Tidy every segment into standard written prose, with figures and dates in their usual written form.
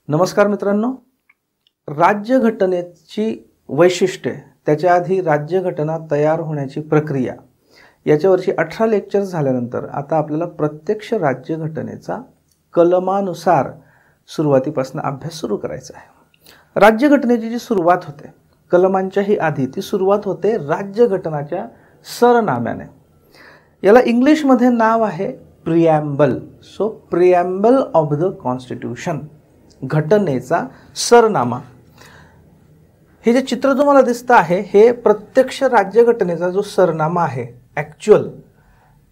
नमस्कार मित्रांनो, राज्यघटनेची वैशिष्ट्ये, त्याच्या आधी राज्यघटना तयार होण्याची प्रक्रिया याच्यावरची 18 लेक्चर्स झाल्यानंतर आता आपल्याला प्रत्यक्ष राज्यघटनेचा कलमानुसार सुरुवातीपासून अभ्यास सुरू करायचा आहे। राज्यघटनेची जी सुरुवात होते कलमांच्याही आधी ती सुरुवात होते राज्यघटनाच्या सरनाम्याने। याला इंग्लिशमध्ये नाव आहे प्रिॲम्बल। सो प्रिॲम्बल ऑफ द कॉन्स्टिट्यूशन, घटनेचा सरनामा। हे जे चित्र तुम्हाला दिसतं आहे हे प्रत्यक्ष राज्यघटनेचा जो सरनामा आहे, ॲक्च्युअल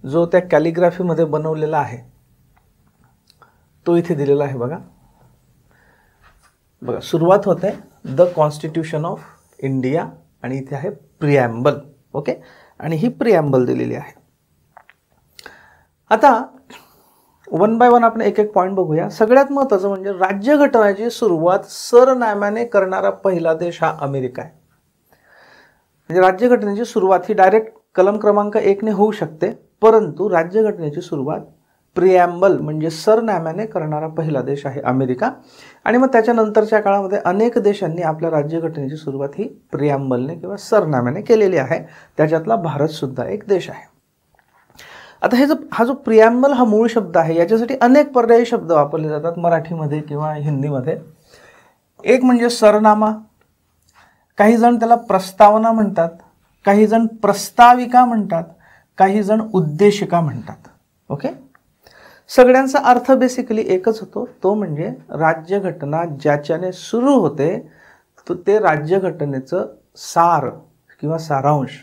जो त्या कॅलिग्राफीमध्ये बनवलेला आहे तो इथे दिलेला आहे। बघा बघा, सुरुवात होते द कॉन्स्टिट्यूशन ऑफ इंडिया आणि इथे आहे प्रिॲम्बल। ओके, आणि ही प्रिॲम्बल दिलेली आहे। आता वन बाय वन आपण एक एक पॉइंट बघूया। सगळ्यात महत्त्वाचं म्हणजे राज्यघटनेची सुरुवात सरनाम्याने करणारा पहिला देश हा अमेरिका आहे। म्हणजे राज्यघटनेची सुरुवात ही डायरेक्ट कलम क्रमांक 1 ने होऊ शकते, परंतु राज्यघटनेची सुरुवात प्रिॲम्बल म्हणजे सरनाम्याने करणारा पहिला देश आहे अमेरिका। आणि मग त्याच्यानंतरच्या काळामध्ये अनेक देशांनी आपल्या राज्यघटनेची सुरुवात ही प्रिॲम्बलने किंवा सरनाम्याने केलेली आहे। त्याच्यातला भारत सुद्धा एक देश आहे। आता हा जो प्रिॲम्बल हा मूळ शब्द आहे, याच्यासाठी अनेक पर्यायी शब्द वापरले जातात मराठीमध्ये किंवा हिंदीमध्ये। एक म्हणजे सरनामा, काही जण त्याला प्रस्तावना म्हणतात, काही जण प्रस्ताविका म्हणतात, काही जण उद्देशिका म्हणतात। ओके, सगळ्यांचा अर्थ बेसिकली एकच होतो, तो म्हणजे राज्यघटना ज्याच्याने सुरू होते ते राज्यघटनेचं सार किंवा सारांश,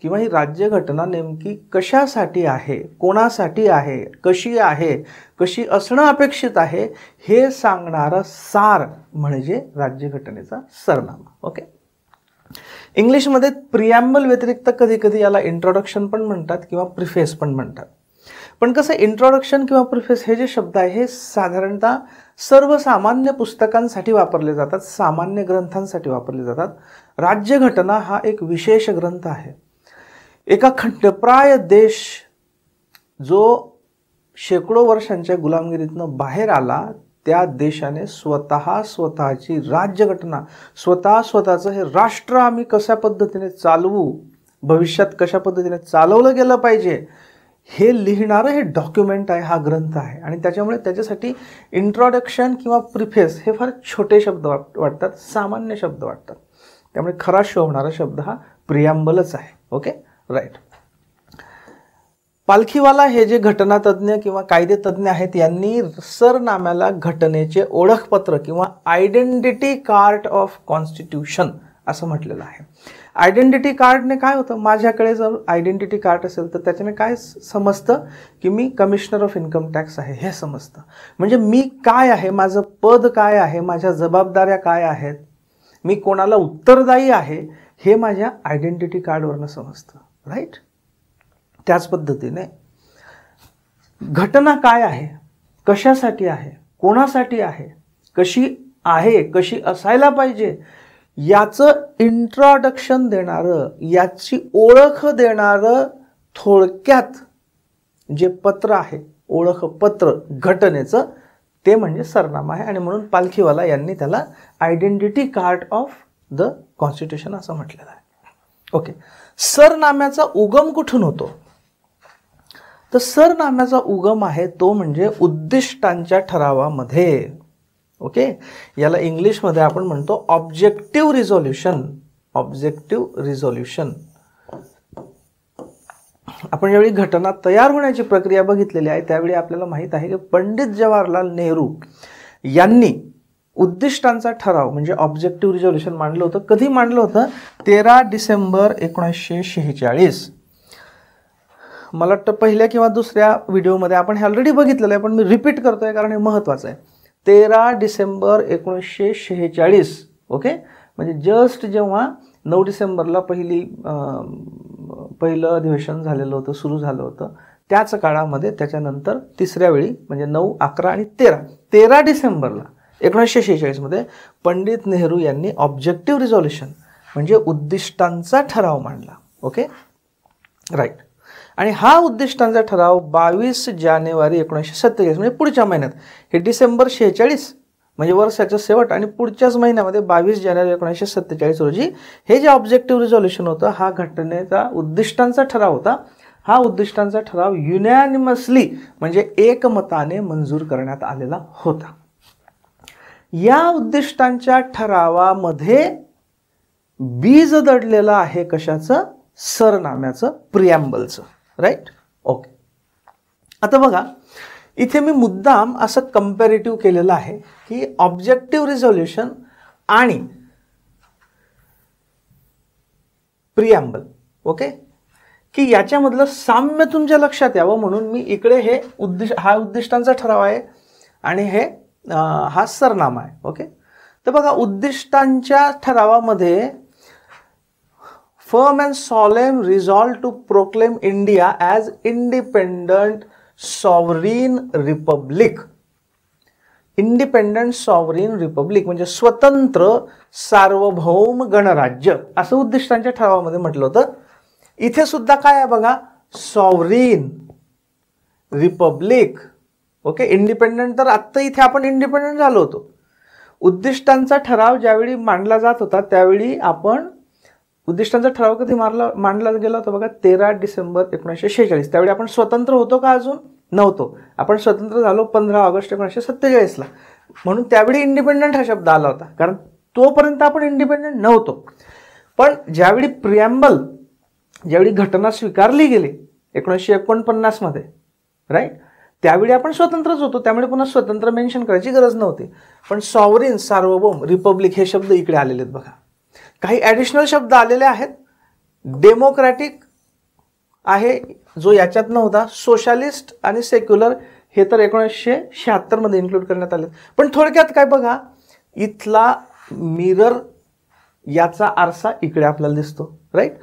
किंवा ही राज्यघटना नेमकी कशासाठी आहे, कोणासाठी आहे, कशी असणं अपेक्षित आहे हे सांगणारं सार म्हणजे राज्यघटनेचा सरनामा। ओके, इंग्लिशमध्ये प्रिॲम्बल व्यतिरिक्त कधी कधी याला इंट्रोडक्शन पण म्हणतात किंवा प्रिफेस पण म्हणतात। पण कसं, इंट्रोडक्शन किंवा प्रिफेस हे जे शब्द आहे हे साधारणतः सर्वसामान्य पुस्तकांसाठी वापरले जातात, सामान्य ग्रंथांसाठी वापरले जातात। राज्यघटना हा एक विशेष ग्रंथ आहे। एका खंडप्राय देश जो शेकडो वर्षांच्या गुलामगिरीतनं बाहेर आला, त्या देशाने स्वतःची राज्यघटना, स्वतःचं हे राष्ट्र आम्ही कशा पद्धतीने चालवू, भविष्यात कशा पद्धतीने चालवलं गेलं पाहिजे हे लिहिणारं हे डॉक्युमेंट आहे, हा ग्रंथ आहे। आणि त्याच्यामुळे त्याच्यासाठी इंट्रोडक्शन किंवा प्रिफेस हे फार छोटे शब्द वाटतात, सामान्य शब्द वाटतात। त्यामुळे खरा शोभणारा शब्द हा प्रिॲम्बलच आहे। Okay, right. पालखीवाला हे जे घटनातज्ञ किंवा कायदेतज्ञ आहेत, यांनी सरनाम्याला घटनेचे ओळखपत्र किंवा आयडेंटिटी कार्ड ऑफ कॉन्स्टिट्यूशन असं म्हटलेलं आहे। आयडेंटिटी कार्डने काय होतं, माझ्याकडे जर आयडेंटिटी कार्ड असेल तर त्याच्याने काय समजतं की मी कमिशनर ऑफ इन्कम टॅक्स आहे हे समजतं। म्हणजे मी काय आहे, माझं पद काय आहे, माझ्या जबाबदाऱ्या काय आहेत, मी कोणाला उत्तरदायी आहे हे माझ्या आयडेंटिटी कार्डवरनं समजतं। राईट, त्याच पद्धतीने घटना काय आहे, कशासाठी आहे, कोणासाठी आहे, कशी असायला पाहिजे याचं इंट्रोडक्शन देणारं, याची ओळख देणारं थोडक्यात जे पत्र आहे, ओळखपत्र घटनेचं, ते म्हणजे सरनामा आहे। आणि म्हणून पालखीवाला यांनी त्याला identity card of the constitution असं म्हटलेलं आहे। ओके, सरनाम्याचा उगम कुठून होतो, तर सरनाम्याचा उगम आहे तो म्हणजे उद्दिष्टांच्या ठरावामध्ये। ओके, याला इंग्लिशमध्ये आपण म्हणतो ऑब्जेक्टिव्ह रिझोल्यूशन। ऑब्जेक्टिव्ह रिझोल्यूशन, आपण ज्यावेळी घटना तयार होण्याची प्रक्रिया बघितलेली आहे त्यावेळी आपल्याला माहित आहे की पंडित जवाहरलाल नेहरू यांनी उद्दिष्टांचा ठराव म्हणजे ऑब्जेक्टिव्ह रिझोल्यूशन मांडलं होतं। कधी मांडलं होतं, 13 डिसेंबर 1946। मला वाटतं पहिल्या किंवा दुसऱ्या व्हिडिओमध्ये आपण हे ऑलरेडी बघितलेलं आहे, पण मी रिपीट करतोय कारण हे महत्त्वाचं आहे। 13 डिसेंबर 1946। ओके, म्हणजे जस्ट जेव्हा 9 डिसेंबरला पहिलं अधिवेशन झालेलं होतं, सुरू झालं होतं, त्याच काळामध्ये त्याच्यानंतर तिसऱ्या वेळी म्हणजे 9, 11 आणि 13 डिसेंबरला 1946 मध्ये पंडित नेहरू यांनी ऑब्जेक्टिव्ह रिझोल्यूशन म्हणजे उद्दिष्टांचा ठराव मांडला। Okay, right. आणि हा उद्दिष्टांचा ठराव 22 जानेवारी 1947 म्हणजे पुढच्या महिन्यात, हे डिसेंबर 46 म्हणजे वर्षाच्या शेवट आणि पुढच्याच महिन्यामध्ये 22 जानेवारी 1947 रोजी हे जे ऑब्जेक्टिव्ह रिझोल्युशन होतं हा घटनेचा उद्दिष्टांचा ठराव होता. हा उद्दिष्टांचा ठराव युनॅनिमसली म्हणजे एकमताने मंजूर करण्यात आलेला होता. या उद्दिष्टांच्या ठरावामध्ये बीज दडलेलं आहे कशाचं? सरनाम्याचं, प्रिॲम्बलचं. राईट. ओके. आता बघा इथे मी मुद्दाम असं कंपॅरेटिव्ह केलेलं आहे की ऑब्जेक्टिव्ह रिझोल्युशन आणि प्रिॲम्बल. ओके, की याच्यामधलं साम्य तुमच्या लक्षात यावं म्हणून मी इकडे हे हा उद्दिष्टांचा ठराव आहे आणि हे हा सरनामा आहे. ओके, तर बघा उद्दिष्टांच्या ठरावामध्ये firm and solemn resolve to proclaim India as independent sovereign republic. Independent sovereign Republic म्हणजे स्वतंत्र सार्वभौम गणराज्य असं उद्दिष्टांच्या ठरावामध्ये म्हटलं होतं. इथे सुद्धा काय आहे बघा, सॉव्हरीन रिपब्लिक. ओके, इंडिपेंडंट तर आत्ता इथे आपण इंडिपेंडंट झालो होतो. उद्दिष्टांचा ठराव ज्यावेळी मांडला जात होता त्यावेळी आपण उद्दिष्टांचा ठराव कधी मांडला गेला होता बघा, 13 डिसेंबर 1946. त्यावेळी आपण स्वतंत्र होतो का? अजून नव्हतो. आपण स्वतंत्र झालो 15 ऑगस्ट 1947ला. म्हणून त्यावेळी इंडिपेंडंट हा शब्द आला होता, कारण तोपर्यंत आपण इंडिपेंडंट नव्हतो. पण ज्यावेळी प्रिॲम्बल, ज्यावेळी घटना स्वीकारली गेली 1949 मध्ये, राईट, त्यावेळी आपण स्वतंत्रच होतो. त्यामुळे पुन्हा स्वतंत्र मेन्शन करायची गरज नव्हती. पण सॉव्हरीन, सार्वभौम, रिपब्लिक हे शब्द इकडे आलेले आहेत बघा. काही ॲडिशनल शब्द आलेले आहेत. डेमोक्रॅटिक आहे जो याच्यात नव्हता. सोशलिस्ट आणि सेक्युलर हे तर 1976 मध्ये इन्क्लूड करण्यात आले. पण थोडक्यात काय बघा, इथला मिरर याचा आरसा इकडे आपल्याला दिसतो. राईट.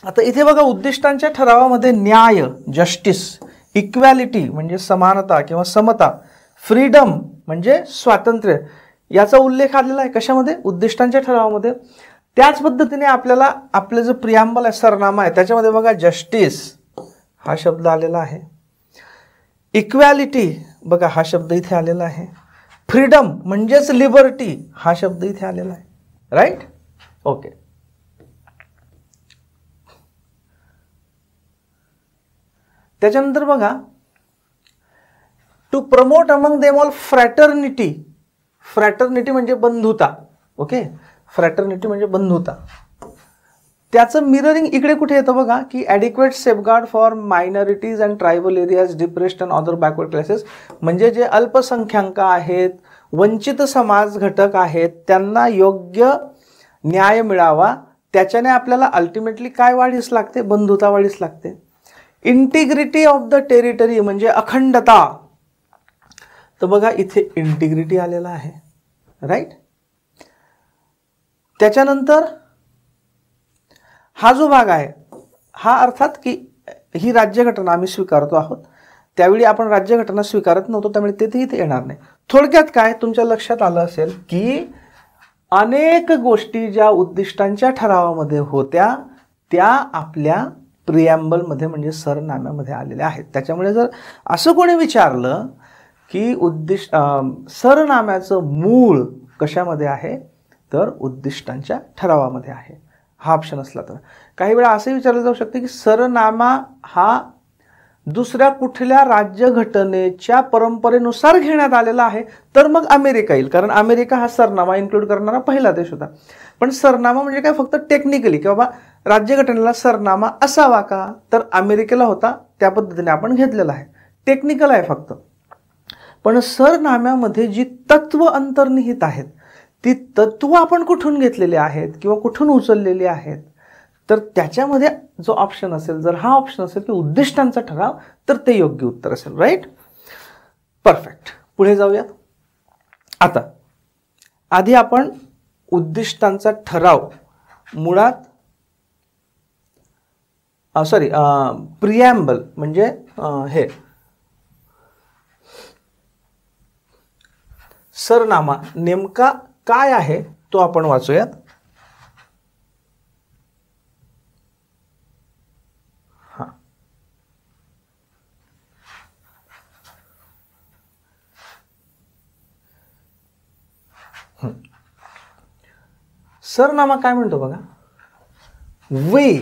आता इथे बघा उद्दिष्टांच्या ठरावामध्ये न्याय, जस्टिस, इक्वॅलिटी म्हणजे समानता किंवा समता, फ्रीडम म्हणजे स्वातंत्र्य याचा उल्लेख आलेला आहे. कशामध्ये? उद्दिष्टांच्या ठरावामध्ये. त्याच पद्धतीने आपल्याला आपलं जे प्रिॲम्बल आहे, सरनामा आहे, त्याच्यामध्ये बघा जस्टिस हा शब्द आलेला आहे. इक्वॅलिटी बघा हा शब्द इथे आलेला आहे. फ्रीडम म्हणजेच लिबर्टी हा शब्द इथे आलेला आहे. राईट. ओके. त्याच्यानंतर बघा to promote among them all fraternity. Fraternity म्हणजे बंधुता. ओके, फ्रॅटर्निटी म्हणजे बंधुता. त्याचं मिररिंग इकडे कुठे येतं बघा, की adequate safeguard for minorities and tribal areas, depressed and other backward classes म्हणजे जे अल्पसंख्याक आहेत, वंचित समाज घटक आहेत, त्यांना योग्य न्याय मिळावा. त्याच्याने आपल्याला अल्टिमेटली काय वाढीस लागते? बंधुता वाढीस लागते. इंटिग्रिटी ऑफ द टेरिटरी म्हणजे अखंडता. तर बघा इथे इंटिग्रिटी आलेला आहे. राईट. त्याच्यानंतर हा जो भाग आहे हा अर्थात की ही राज्यघटना आम्ही स्वीकारतो आहोत. त्यावेळी आपण राज्यघटना स्वीकारत नव्हतो, त्यामुळे ते इथे येणार नाही. थोडक्यात काय तुमच्या लक्षात आलं असेल की अनेक गोष्टी ज्या उद्दिष्टांच्या ठरावामध्ये होत्या त्या आपल्या प्रिॲम्बलमध्ये म्हणजे सरनाम्यामध्ये आलेल्या आहेत. त्याच्यामुळे जर असं कोणी विचारलं की सरनाम्याचं मूळ कशामध्ये आहे, तर उद्दिष्टांच्या ठरावामध्ये आहे. हा ऑप्शन असला तर. काही वेळा असं विचारलं जाऊ शकते की सरनामा हा दुसऱ्या कुठल्या राज्यघटनेच्या परंपरेनुसार घेण्यात आलेला आहे, तर मग अमेरिका येईल, कारण अमेरिका हा सरनामा इन्क्लूड करणारा पहिला देश होता. पण सरनामा म्हणजे काय, फक्त टेक्निकली की बाबा राज्यघटनेला सरनामा असावा का, तर अमेरिकेला होता, त्या पद्धतीने आपण घेतलेला आहे. टेक्निकल आहे फक्त. पण सरनाम्यामध्ये जी तत्व अंतर्निहित आहेत ती तत्व आपण कुठून घेतलेली आहेत किंवा कुठून उचललेली आहेत, तर त्याच्यामध्ये जो ऑप्शन असेल, जर हा ऑप्शन असेल की उद्दिष्टांचा ठराव, तर ते योग्य उत्तर असेल. राईट. परफेक्ट. पुढे जाऊयात. आता आधी आपण उद्दिष्टांचा ठराव मुळात प्रिॲम्बल म्हणजे हे सरनामा नेमका काय आहे तो आपण वाचूयात. सरनामा काय म्हणतो बघा, वी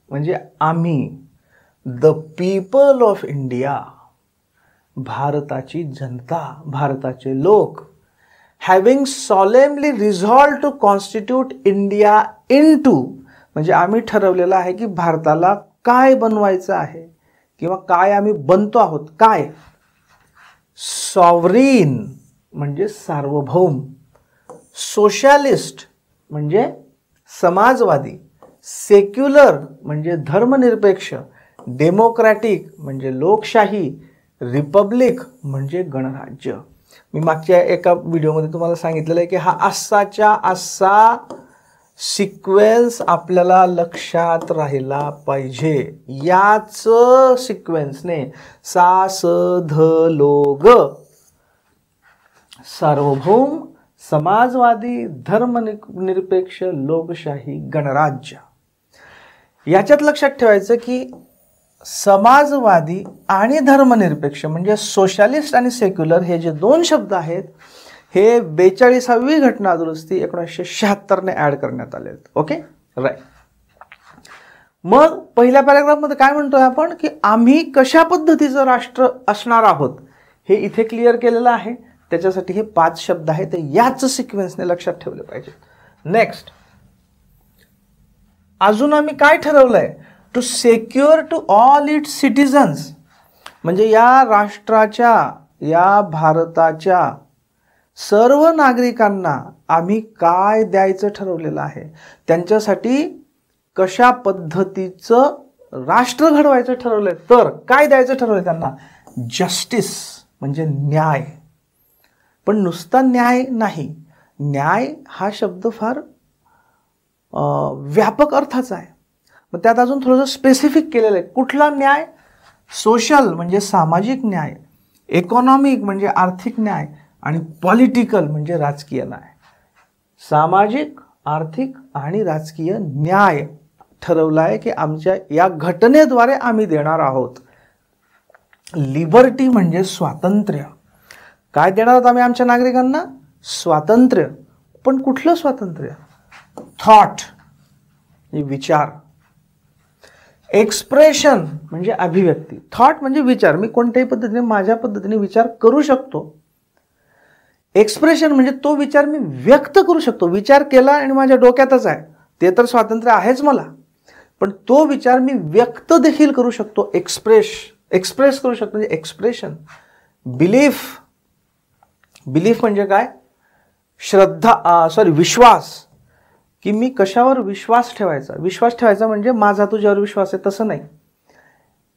म्हणजे आम्ही, द पीपल ऑफ इंडिया, भारताची जनता, भारताचे लोक, having solemnly resolve to constitute India into, म्हणजे आम्ही ठरवलेलं आहे की भारताला काय बनवायचं आहे किंवा काय आम्ही बनतो आहोत, काय, सॉव्हरीन म्हणजे सार्वभौम, सोशलिस्ट म्हणजे समाजवादी, सेक्युलर म्हणजे धर्मनिरपेक्ष, डेमोक्रॅटिक म्हणजे लोकशाही, रिपब्लिक म्हणजे गणराज्य. मी मागच्या एका व्हिडिओमध्ये तुम्हाला सांगितलेलं आहे की हा असाच्या असा सिक्वेन्स आपल्याला लक्षात राहिला पाहिजे. याच सिक्वेन्सने सा स ध लो ग, सार्वभौम, समाजवादी, धर्मनिरपेक्ष, लोकशाही, गणराज्य. याच्यात लक्षात ठेवायचं की समाजवादी आणि धर्मनिरपेक्ष म्हणजे सोशलिस्ट आणि सेक्युलर हे जे दोन शब्द आहेत हे 42वी घटना दुरुस्ती 1976ने ॲड करण्यात आले आहेत. Okay, right. मग पहिल्या पॅराग्राफमध्ये काय म्हणतोय आपण की आम्ही कशा पद्धतीचं राष्ट्र असणार आहोत हे इथे क्लिअर केलेलं आहे. त्याच्यासाठी हे 5 शब्द आहेत, ते याच सिक्वेन्सने लक्षात ठेवले पाहिजे. नेक्स्ट, अजून आम्ही काय ठरवलंय, to secure to all its citizens, म्हणजे या राष्ट्राच्या, या भारताच्या सर्व नागरिकांना आम्ही काय द्यायचं ठरवलेलं आहे, त्यांच्यासाठी कशा पद्धतीचं राष्ट्र घडवायचं ठरवलंय. तर काय द्यायचं ठरवलंय त्यांना, जस्टिस म्हणजे न्याय. पण नुसता न्याय नाही, न्याय हा शब्द फार व्यापक अर्थाचा आहे. मग त्यात अजून थोडंसं स्पेसिफिक केलेलं आहे. कुठला न्याय, सोशल म्हणजे सामाजिक न्याय, इकॉनॉमिक म्हणजे आर्थिक न्याय, आणि पॉलिटिकल म्हणजे राजकीय न्याय. सामाजिक, आर्थिक आणि राजकीय न्याय ठरवला आहे की आमच्या या घटनेद्वारे आम्ही देणार आहोत. लिबर्टी म्हणजे स्वातंत्र्य. काय देणार आहोत आम्ही आमच्या नागरिकांना, स्वातंत्र्य. पण कुठलं स्वातंत्र्य, थॉट विचार, एक्सप्रेशन म्हणजे अभिव्यक्ती, थॉट म्हणजे विचार, मी कोणत्याही पद्धतीने माझ्या पद्धतीने विचार करू शकतो. एक्सप्रेशन म्हणजे तो विचार मी व्यक्त करू शकतो. विचार केला आणि माझ्या डोक्यातच आहे ते तर स्वातंत्र्य आहेच मला, पण तो विचार मी व्यक्त देखील करू शकतो, एक्सप्रेस करू शकतो म्हणजे एक्सप्रेशन. बिलीफ म्हणजे काय, विश्वास, की मी कशावर विश्वास ठेवायचा. विश्वास ठेवायचा म्हणजे माझा तुझ्यावर विश्वास आहे तसं नाही,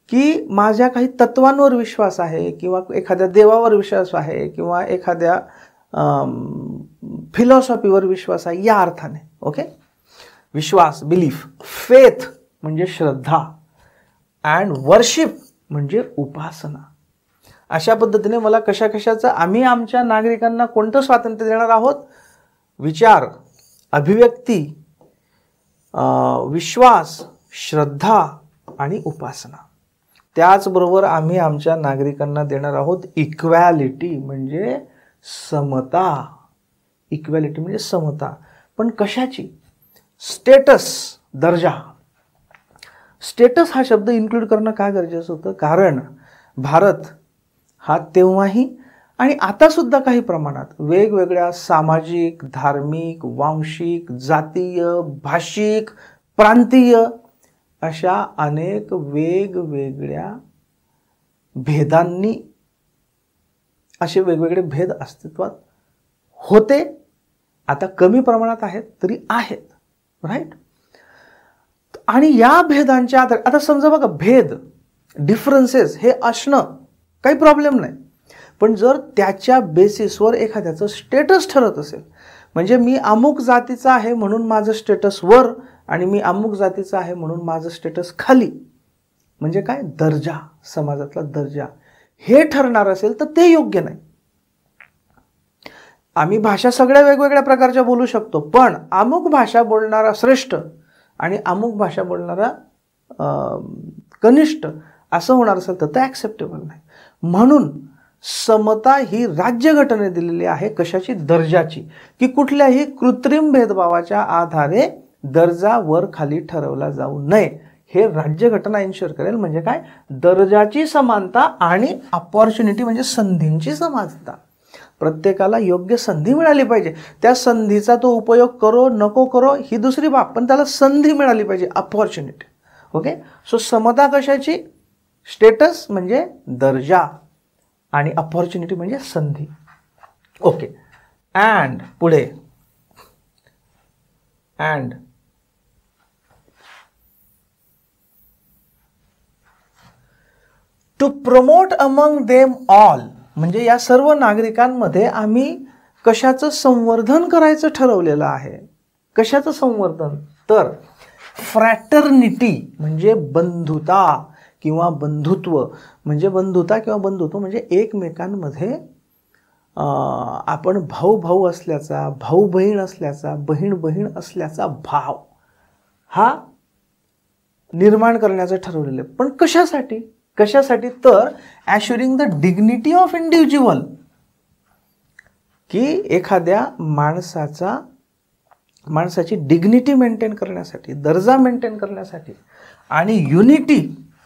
की माझ्या काही तत्वांवर विश्वास आहे किंवा एखाद्या देवावर विश्वास आहे किंवा एखाद्या फिलॉसॉफीवर विश्वास आहे या अर्थाने. ओके, विश्वास, बिलीफ. फेथ म्हणजे श्रद्धा, अँड वर्शिप म्हणजे उपासना. अशा पद्धतीने मला कशाचं आम्ही आमच्या नागरिकांना कोणतं स्वातंत्र्य देणार आहोत, विचार, अभिव्यक्ती, विश्वास, श्रद्धा आणि उपासना. त्याचबरोबर आम्ही आमच्या नागरिकांना देणार आहोत इक्वॅलिटी म्हणजे समता. इक्वॅलिटी म्हणजे समता, पण कशाची, स्टेटस, दर्जा. स्टेटस हा शब्द इन्क्लूड करणं का गरजेचं होतं, कारण भारत हा तेव्हाही आणि आता सुद्धा काही प्रमाणात वेगवेगळ्या सामाजिक, धार्मिक, वांशिक, जातीय, भाषिक, प्रांतीय अशा अनेक वेगवेगळ्या भेदांनी, असे वेगवेगळे भेद अस्तित्वात होते. आता कमी प्रमाणात आहेत तरी आहेत, राईट. आणि या भेदांच्या आधारे आता समजा बघा, भेद, डिफरन्सेस हे असणं काही प्रॉब्लेम नाही, पण जर त्याच्या बेसिसवर एखाद्याचं स्टेटस ठरत असेल, म्हणजे मी अमुक जातीचा आहे म्हणून माझं स्टेटस वर आणि मी अमुक जातीचा आहे म्हणून माझं स्टेटस खाली, म्हणजे काय, दर्जा, समाजातला दर्जा हे ठरणार असेल तर ते योग्य नाही. आम्ही भाषा सगळ्या वेगवेगळ्या प्रकारच्या बोलू शकतो, पण अमुक भाषा बोलणारा श्रेष्ठ आणि अमुक भाषा बोलणारा कनिष्ठ असं होणार असेल तर ते ॲक्सेप्टेबल नाही. म्हणून समता ही राज्यघटनेने दिलेली आहे. कशाची? दर्जाची. की कुठल्याही कृत्रिम भेदभावाच्या आधारे दर्जा वर खाली ठरवला जाऊ नये, हे राज्यघटना इन्शुअर करेल. म्हणजे काय? दर्जाची समानता आणि अपॉर्च्युनिटी म्हणजे संधींची समानता. प्रत्येकाला योग्य संधी मिळाली पाहिजे. त्या संधीचा तो उपयोग करो नको करो ही दुसरी बाब, पण त्याला संधी मिळाली पाहिजे, अपॉर्च्युनिटी. ओके. सो समता कशाची? स्टेटस म्हणजे दर्जा आणि अपॉर्च्युनिटी म्हणजे संधी. ओके. अँड पुढे and to promote among them all म्हणजे या सर्व नागरिकांमध्ये आम्ही कशाचं संवर्धन करायचं ठरवलेलं आहे. कशाचं संवर्धन? तर फ्रॅटर्निटी म्हणजे बंधुता किंवा बंधुत्व म्हणजे म्हणजे एकमेकांमध्ये आपण भाऊ भाऊ असल्याचा, भाऊ बहीण असल्याचा, बहीण बहीण असल्याचा भाव हा निर्माण करण्याचं ठरवलेलं आहे. पण कशासाठी? कशासाठी? तर ॲश्युरिंग द डिग्निटी ऑफ इंडिव्हिज्युअल, की एखाद्या माणसाची डिग्निटी मेंटेन करण्यासाठी, दर्जा मेंटेन करण्यासाठी, आणि युनिटी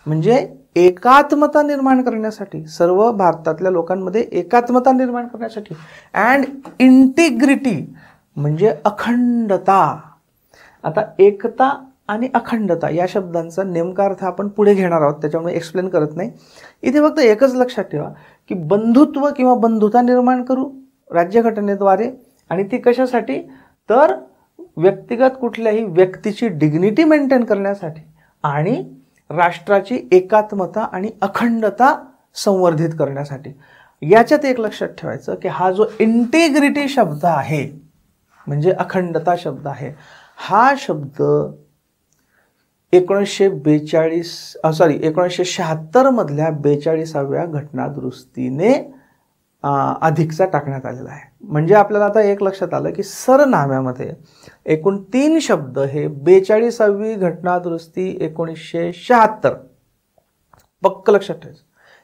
म्हणजे एकात्मता निर्माण करण्यासाठी, सर्व भारतातल्या लोकांमध्ये एकात्मता निर्माण करण्यासाठी, अँड इंटिग्रिटी म्हणजे अखंडता. आता एकता आणि अखंडता या शब्दांचा नेमका अर्थ आपण पुढे घेणार आहोत, त्याच्यामुळे एक्सप्लेन करत नाही. इथे फक्त एकच लक्षात ठेवा की बंधुत्व किंवा बंधुता निर्माण करू राज्यघटनेद्वारे, आणि ती कशासाठी? तर व्यक्तिगत कुठल्याही व्यक्तीची डिग्निटी मेंटेन करण्यासाठी आणि राष्ट्राची एकात्मता आणि अखंडता संवर्धित करण्यासाठी. याच्यात एक लक्षात ठेवायचं की हा जो इंटिग्रिटी शब्द आहे म्हणजे अखंडता शब्द आहे, हा शब्द 1976 मधल्या 42व्या घटनादुरुस्तीने अधिकचा टाकण्यात आलेला आहे. म्हणजे आपल्याला आता एक लक्षात आलं की सरनाम्यामध्ये एकूण 3 शब्द हे 42वी घटनादुरुस्ती 1976 पक्क लक्षात ठेवायचं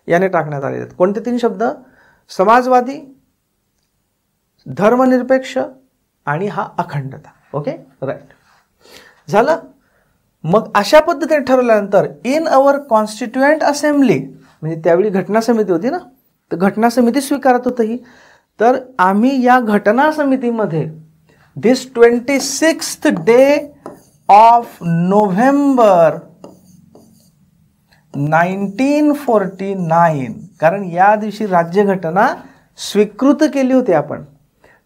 याने टाकण्यात आलेले आहेत. कोणते 3 शब्द? समाजवादी, धर्मनिरपेक्ष आणि हा अखंडता. Okay, right. झालं. मग अशा पद्धतीने ठरवल्यानंतर इन अवर कॉन्स्टिट्युएंट असेंब्ली म्हणजे त्यावेळी घटना समिती होती ना, तर घटना समिती स्वीकारत होतं ही. तर आम्ही या घटना समितीमध्ये दिस 26th डे ऑफ नोव्हेंबर 1949, कारण या दिवशी राज्यघटना स्वीकृत केली होती आपण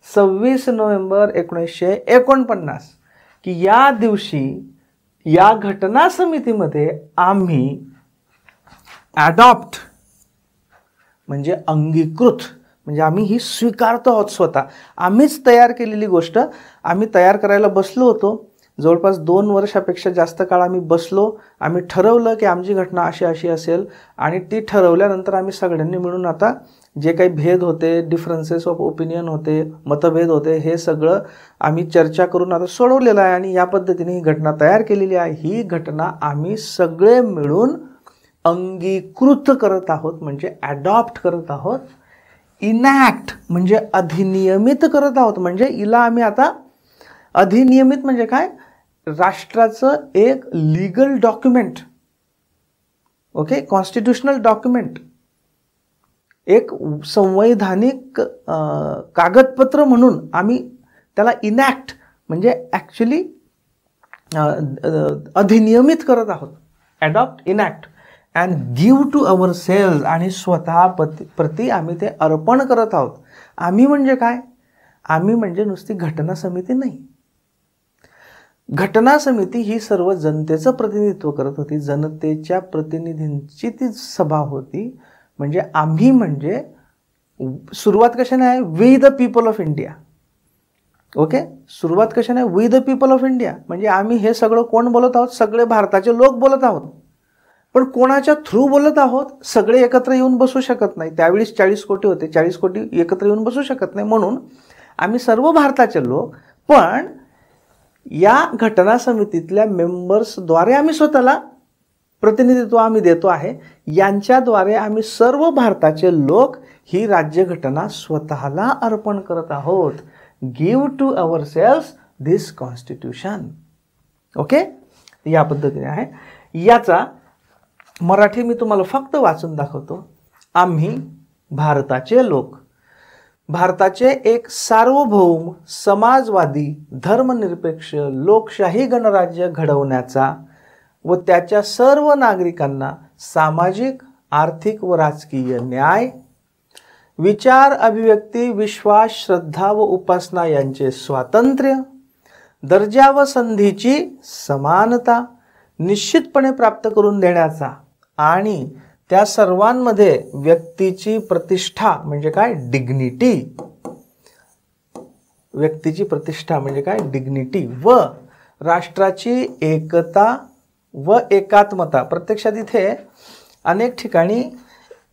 26 नोव्हेंबर 1949, की या दिवशी या घटना समितीमध्ये आम्ही ॲडॉप्ट म्हणजे अंगीकृत म्हणजे आम्ही ही स्वीकारतो आहोत. स्वतः आम्हीच तयार केलेली गोष्ट आम्ही तयार करायला बसलो होतो. जवळपास 2 वर्षापेक्षा जास्त काळ आम्ही बसलो. आम्ही ठरवलं की आमची घटना अशी अशी असेल, आणि ती ठरवल्यानंतर आम्ही सगळ्यांनी मिळून आता जे काही भेद होते, डिफरन्सेस ऑफ ओपिनियन होते, मतभेद होते, हे सगळं आम्ही चर्चा करून आता सोडवलेलं आहे आणि या पद्धतीने ही घटना तयार केलेली आहे. ही घटना आम्ही सगळे मिळून अंगीकृत करत आहोत म्हणजे ॲडॉप्ट करत आहोत. इनॅक्ट म्हणजे अधिनियमित करत आहोत, म्हणजे हिला आम्ही आता अधिनियमित म्हणजे काय? राष्ट्राचं एक legal document, okay, constitutional document, एक संवैधानिक कागदपत्र म्हणून आम्ही त्याला इनॅक्ट म्हणजे ॲक्च्युली अधिनियमित करत आहोत. Adopt, enact and give to our selves आणि स्वतः प्रती आम्ही ते अर्पण करत आहोत. आम्ही म्हणजे काय? आम्ही म्हणजे नुसती घटना समिती नाही. घटना समिती ही सर्व जनतेचं प्रतिनिधित्व करत होती, जनतेच्या प्रतिनिधींची ती सभा होती. म्हणजे आम्ही म्हणजे सुरुवात कशाने आहे? We the people of India. Okay, सुरुवात कशाने? We the people of India. म्हणजे आम्ही हे सगळं कोण बोलत आहोत? सगळे भारताचे लोक बोलत आहोत. पण कोणाच्या थ्रू बोलत आहोत? सगळे एकत्र येऊन बसू शकत नाही. त्यावेळेस 40 कोटी होते, 40 कोटी एकत्र येऊन बसू शकत नाही. म्हणून आम्ही सर्व भारताचे लोक, पण या घटना समितीतल्या मेंबर्सद्वारे आम्ही स्वतःला प्रतिनिधित्व आम्ही देतो आहे. यांच्याद्वारे आम्ही सर्व भारताचे लोक ही राज्यघटना स्वतःला अर्पण करत आहोत. Give to our self this constitution. Okay, या पद्धतीने आहे. याचा मराठी मी तुम्हाला फक्त वाचून दाखवतो. आम्ही भारताचे लोक, भारताचे एक सार्वभौम समाजवादी धर्मनिरपेक्ष लोकशाही गणराज्य घडवण्याचा व त्याच्या सर्व नागरिकांना सामाजिक, आर्थिक व राजकीय न्याय, विचार, अभिव्यक्ती, विश्वास, श्रद्धा व उपासना यांचे स्वातंत्र्य, दर्जा व संधीची समानता निश्चितपणे प्राप्त करून देण्याचा आणि त्या सर्वांमध्ये व्यक्तीची प्रतिष्ठा म्हणजे काय, डिग्निटी, व्यक्तीची प्रतिष्ठा म्हणजे काय, डिग्निटी, व राष्ट्राची एकता व एकात्मता. प्रत्यक्षात इथे अनेक ठिकाणी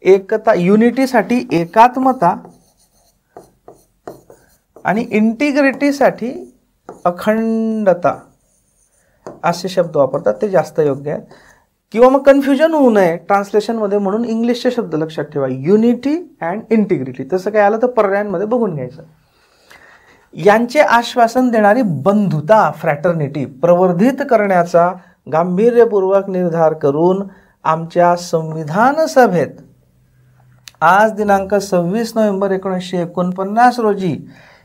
एकता, युनिटीसाठी एकात्मता आणि इंटिग्रिटीसाठी अखंडता असे शब्द वापरतात, ते जास्त योग्य आहेत. किंवा मग कन्फ्युजन होऊ नये ट्रान्सलेशनमध्ये म्हणून इंग्लिशचे शब्द लक्षात ठेवा, युनिटी अँड इंटिग्रिटी. तसं काय आलं तर पर्यायांमध्ये बघून घ्यायचं. यांचे आश्वासन देणारी बंधुता, फ्रॅटर्निटी प्रवर्धित करण्याचा गांभीर्यपूर्वक निर्धार करून आमच्या संविधान सभेत आज दिनांक 26 नोव्हेंबर 1949 रोजी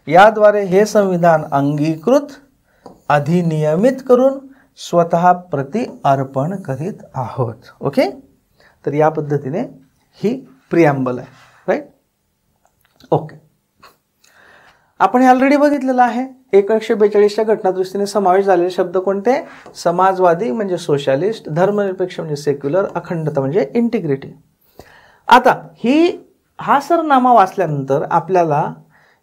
याद्वारे हे संविधान अंगीकृत, अधिनियमित करून स्वतः प्रति अर्पण करीत आहोत. ओके, तर या पद्धतीने ही प्रिॲम्बल आहे. राईट. ओके, आपण हे ऑलरेडी बघितलेलं आहे. 1942च्या घटनादुरुस्तीने समावेश झालेले शब्द कोणते, समाजवादी म्हणजे सोशलिस्ट, धर्मनिरपेक्ष म्हणजे सेक्युलर, अखंडता म्हणजे इंटिग्रिटी. आता हा सरनामा वाचल्यानंतर आपल्याला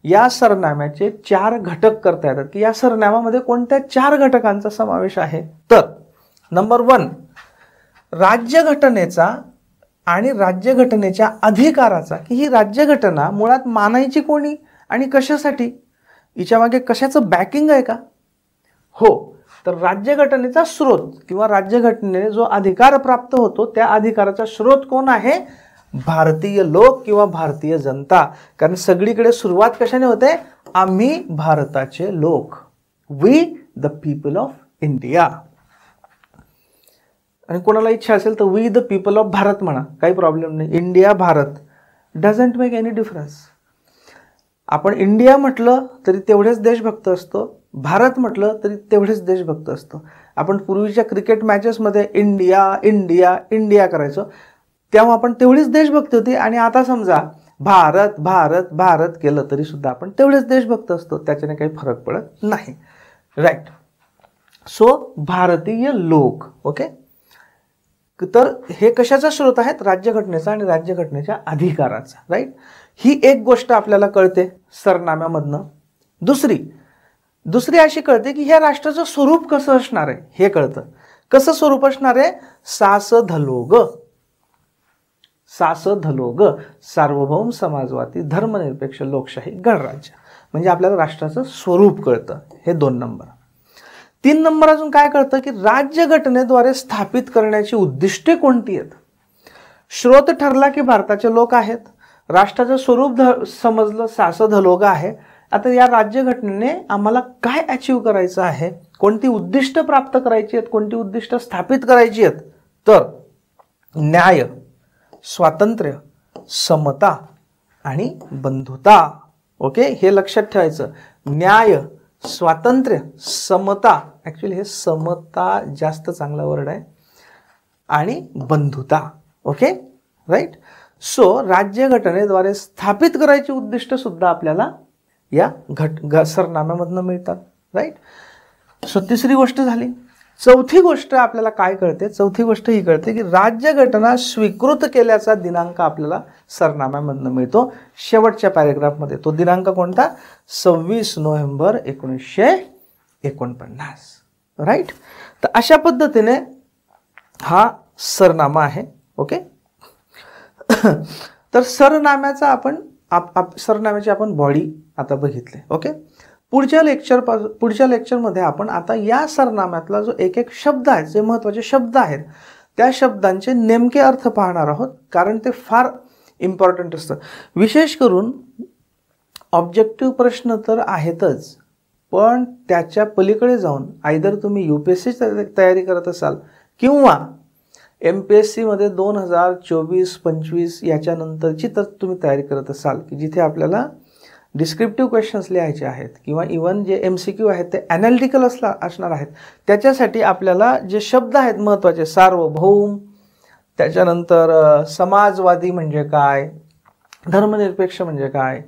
या सरनाम्याचे 4 घटक करता येतात की या सरनाम्यामध्ये कोणत्या 4 घटकांचा समावेश आहे. तर नंबर 1, राज्यघटनेचा आणि राज्यघटनेच्या अधिकाराचा, की ही राज्यघटना मुळात मानायची कोणी आणि कशासाठी, हिच्या मागे कशाचं बॅकिंग आहे का. हो, तर राज्यघटनेचा स्रोत किंवा राज्यघटनेने जो अधिकार प्राप्त होतो त्या अधिकाराचा स्रोत कोण आहे, भारतीय लोक किंवा भारतीय जनता. कारण सगळीकडे सुरुवात कशाने होते, आम्ही भारताचे लोक, we the people of India. आणि कोणाला इच्छा असेल तर we the people of Bharat म्हणा, काही प्रॉब्लेम नाही. India, Bharat doesn't make any difference. आपण इंडिया म्हटलं तरी तेवढेच देशभक्त असतो, भारत म्हटलं तरी तेवढेच देशभक्त असतो. आपण पूर्वीच्या क्रिकेट मॅचेसमध्ये इंडिया इंडिया इंडिया करायचो, तेव्हा आपण तेवढीच देशभक्ती होती. आणि आता समजा भारत भारत भारत केलं तरी सुद्धा आपण तेवढेच देशभक्त असतो, त्याच्याने काही फरक पडत नाही. राईट. सो भारतीय लोक. ओके, तर हे कशाचा स्रोत आहेत, राज्यघटनेचा आणि राज्यघटनेच्या अधिकाराचा. राईट. ही एक गोष्ट आपल्याला कळते सरनाम्यामधनं. दुसरी अशी कळते की ह्या राष्ट्राचं स्वरूप कसं असणार आहे हे कळतं. कसं स्वरूप असणार आहे, सासधलोग, सासधलोग, सार्वभौम समाजवादी धर्मनिरपेक्ष लोकशाही गणराज्य, म्हणजे आपल्याला राष्ट्राचं स्वरूप कळतं. हे 2 नंबर. 3 नंबर अजून काय कळतं की राज्यघटनेद्वारे स्थापित करण्याची उद्दिष्टे कोणती आहेत. स्रोत ठरला की भारताचे लोक आहेत, राष्ट्राचं स्वरूप समजलं सासधलोग आहे. आता या राज्यघटनेने आम्हाला काय अचीव करायचं आहे, कोणती उद्दिष्ट प्राप्त करायची आहेत, कोणती उद्दिष्ट स्थापित करायची आहेत. तर न्याय, स्वातंत्र्य, समता आणि बंधुता. ओके, हे लक्षात ठेवायचं. न्याय, स्वातंत्र्य, समता, ॲक्च्युली हे समता जास्त चांगला वर्ड आहे, आणि बंधुता. Okay, right. सो राज्यघटनेद्वारे स्थापित करायची उद्दिष्ट सुद्धा आपल्याला या सरनाम्यामधनं मिळतात. राईट. सो 3री गोष्ट झाली. 4थी गोष्ट आपल्याला काय कळते, 4थी गोष्ट ही कळते की राज्यघटना स्वीकृत केल्याचा दिनांक आपल्याला सरनाम्यामधनं मिळतो शेवटच्या पॅरेग्राफमध्ये. तो दिनांक कोणता, 26 नोव्हेंबर 1949. राईट. तर अशा पद्धतीने हा सरनामा आहे. ओके. तर सरनाम्याचा सरनाम्याची आपण बॉडी आता बघितले. ओके. पुढच्या लेक्चरमध्ये आपण आता या सरनाम्यातला जो एक शब्द आहे, जे महत्त्वाचे शब्द आहेत, त्या शब्दांचे नेमके अर्थ पाहणार आहोत. कारण ते फार इम्पॉर्टंट असतं. विशेष करून ऑब्जेक्टिव्ह प्रश्न तर आहेतच, पण त्याच्या पलीकडे जाऊन आयदर तुम्ही UPSC तयारी करत असाल किंवा MPSCमध्ये 2024-25 याच्यानंतरची तर तुम्ही तयारी करत असाल की जिथे आपल्याला डिस्क्रिप्टिव्ह क्वेश्चन्स लिहायचे आहेत किंवा इवन जे MCQ आहेत ते ॲनालिटिकल असणार आहेत, त्याच्यासाठी आपल्याला जे शब्द आहेत महत्त्वाचे, सार्वभौम, त्याच्यानंतर समाजवादी म्हणजे काय, धर्मनिरपेक्ष म्हणजे काय,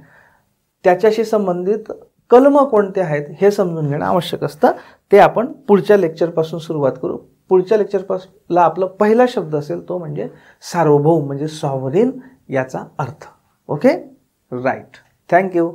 त्याच्याशी संबंधित कलम कोणते आहेत हे समजून घेणं आवश्यक असतं. ते आपण पुढच्या लेक्चरपासून सुरुवात करू. पुढच्या लेक्चरपासूनला आपला पहिला शब्द असेल तो म्हणजे सार्वभौम, म्हणजे सॉव्हरीन याचा अर्थ. Okay, right. थँक्यू.